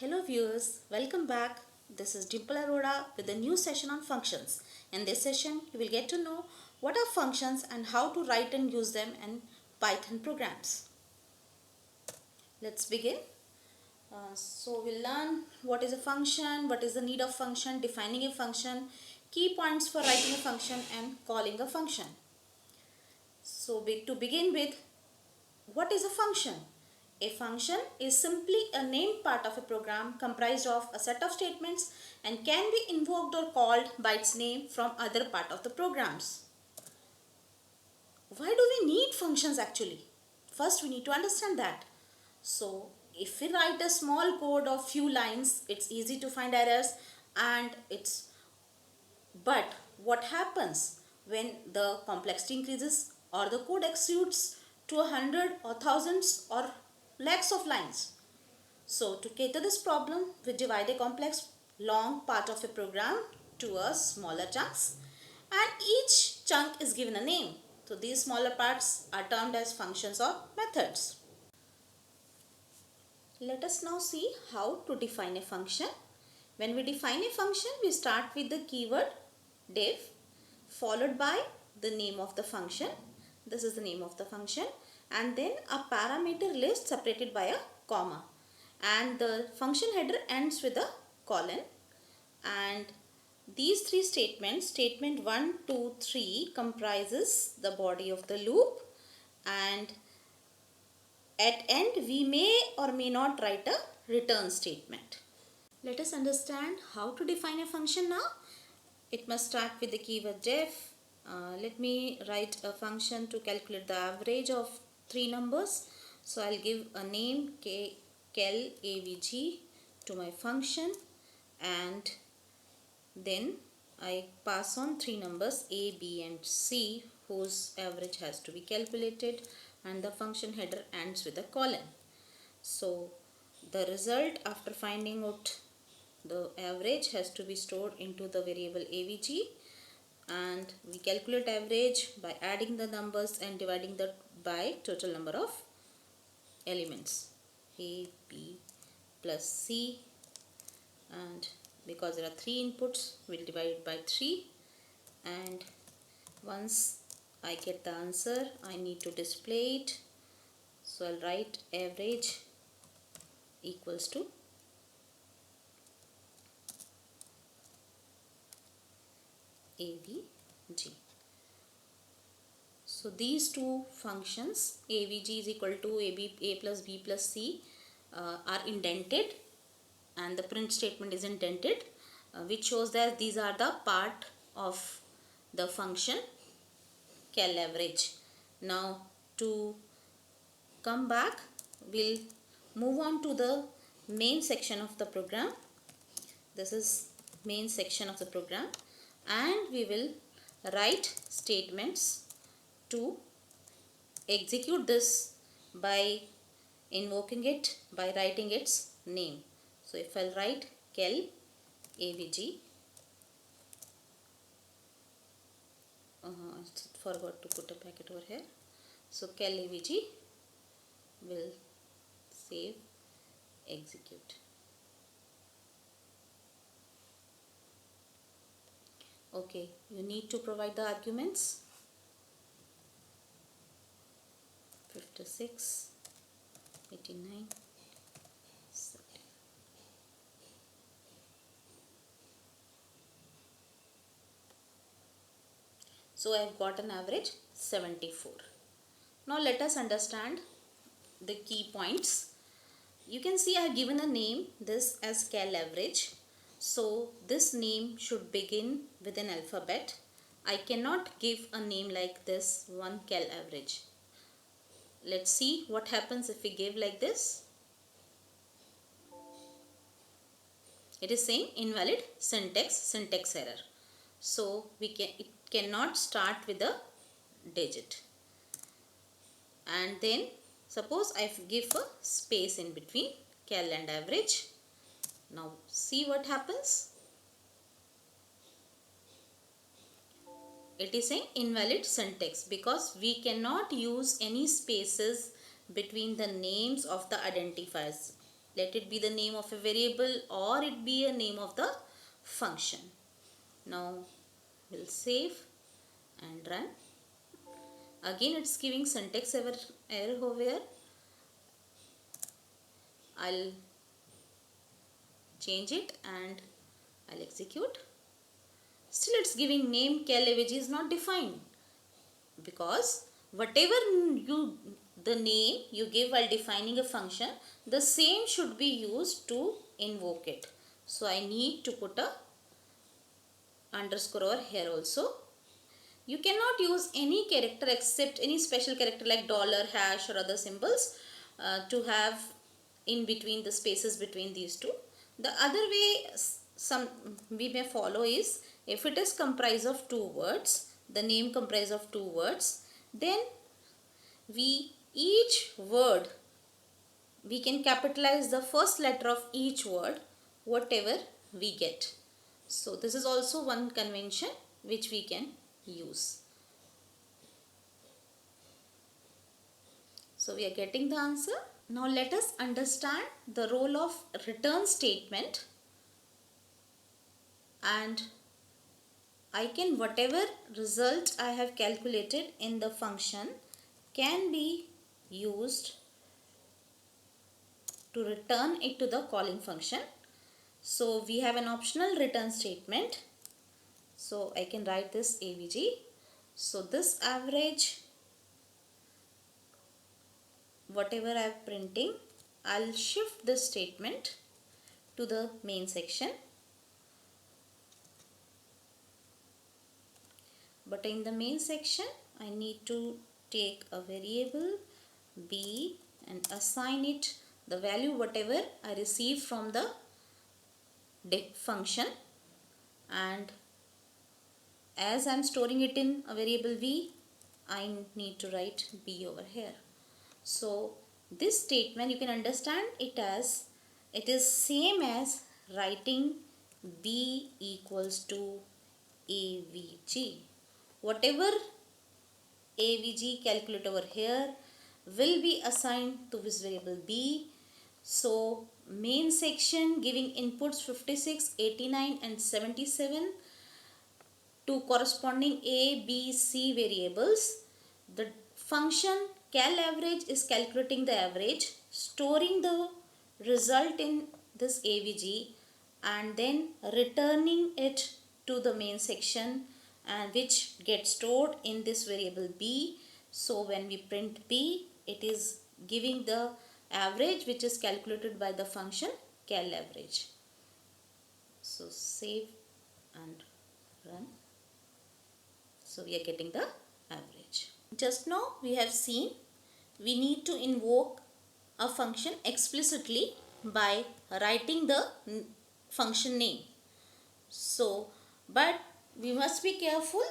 Hello viewers, welcome back. This is Dimple Arora with a new session on functions. In this session, you will get to know what are functions and how to write and use them in Python programs. Let's begin. So we'll learn what is a function, what is the need of function, defining a function, key points for writing a function and calling a function. So to begin with, what is a function? A function is simply a named part of a program comprised of a set of statements and can be invoked or called by its name from other part of the programs. Why do we need functions actually? First we need to understand that. So if we write a small code of few lines, it's easy to find errors but what happens when the complexity increases or the code exceeds to 100 or thousands or lakhs of lines? So to cater this problem, we divide a complex long part of a program to a smaller chunks and each chunk is given a name. So these smaller parts are termed as functions or methods. Let us now see how to define a function. When we define a function, we start with the keyword def followed by the name of the function. This is the name of the function, and then a parameter list separated by a comma, and the function header ends with a colon. And these three statements, statement 1, 2, 3, comprises the body of the loop, and at end we may or may not write a return statement. Let us understand how to define a function now. It must start with the keyword def. Let me write a function to calculate the average of three numbers. So I'll give a name kel avg to my function, and then I pass on three numbers a, b and c whose average has to be calculated, and the function header ends with a colon. So the result after finding out the average has to be stored into the variable avg, and we calculate average by adding the numbers and dividing that by total number of elements a, b plus c, and because there are three inputs we'll divide it by 3, and once I get the answer I need to display it. So I'll write average equals to avg. So these two functions avg is equal to a plus b plus c are indented, and the print statement is indented, which shows that these are the part of the function cal average. Now to come back, we'll move on to the main section of the program. This is main section of the program, and we will write statements to execute this by invoking it by writing its name. So if I'll write kel avg, forgot to put a bracket over here. So kel avg will save execute. Okay, you need to provide the arguments 56, 89, 70. So I have got an average 74. Now let us understand the key points. You can see I have given a name this as cal average. So this name should begin with an alphabet. I cannot give a name like this, one cal average. Let's see what happens if we give like this. It is saying invalid syntax error. So it cannot start with a digit. And then suppose I give a space in between cal and average. Now see what happens. It is saying invalid syntax because we cannot use any spaces between the names of the identifiers. Let it be the name of a variable or it be a name of the function. Now we'll save and run. Again it's giving syntax error over here. I'll change it and I'll execute. Still it's giving name cal avg is not defined, because whatever the name you give while defining a function, the same should be used to invoke it. So I need to put a underscore over here also. You cannot use any character except any special character like dollar, hash or other symbols to have in between the spaces between these two. The other way we may follow is, if it is comprised of two words, the name comprised of two words, then each word we can capitalize the first letter of each word, whatever we get. So this is also one convention which we can use. So we are getting the answer. Now let us understand the role of return statement, and I can, whatever result I have calculated in the function can be used to return it to the calling function. So we have an optional return statement. So I can write this avg. So this average, whatever I am printing, I'll shift this statement to the main section. But in the main section, I need to take a variable b and assign it the value whatever I receive from the diff function, and as I am storing it in a variable v, I need to write b over here. So this statement you can understand it as, it is same as writing b equals to avg. Whatever avg calculate over here will be assigned to this variable b. So main section giving inputs 56, 89 and 77 to corresponding a, b, c variables. The function cal average is calculating the average, storing the result in this avg and then returning it to the main section, and which gets stored in this variable b. So when we print b, it is giving the average which is calculated by the function cal average. So save and run. So we are getting the average. Just now we have seen we need to invoke a function explicitly by writing the function name. So, but we must be careful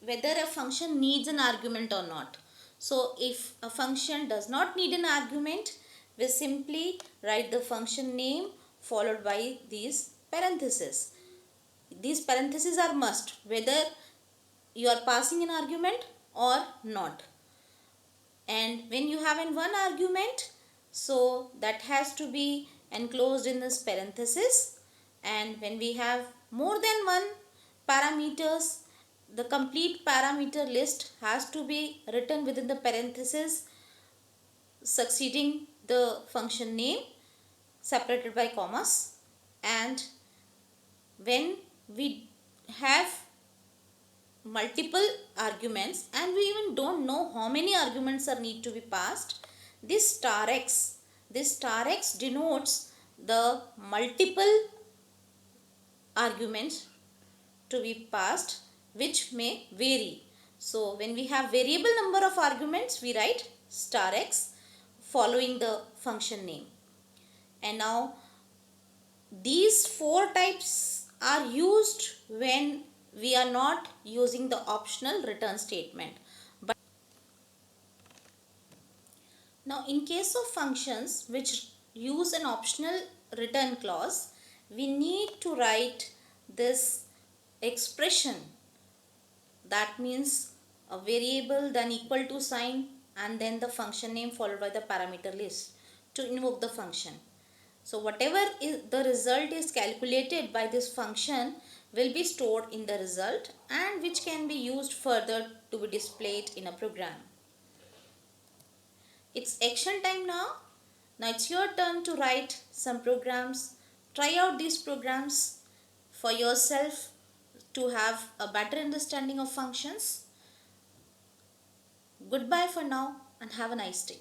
whether a function needs an argument or not. So if a function does not need an argument, we simply write the function name followed by these parentheses. These parentheses are must whether you are passing an argument or not. And when you have in one argument, so that has to be enclosed in this parenthesis, and when we have more than one parameters, the complete parameter list has to be written within the parenthesis succeeding the function name separated by commas. And when we have multiple arguments and we even don't know how many arguments are need to be passed, this star x denotes the multiple arguments to be passed, which may vary. So when we have variable number of arguments, we write star x following the function name. And now these four types are used when we are not using the optional return statement. But now in case of functions which use an optional return clause, we need to write this expression, that means a variable then equal to sign and then the function name followed by the parameter list to invoke the function. So whatever is the result is calculated by this function will be stored in the result and which can be used further to be displayed in a program. It's action time now. Now it's your turn to write some programs. Try out these programs for yourself to have a better understanding of functions. Goodbye for now and have a nice day.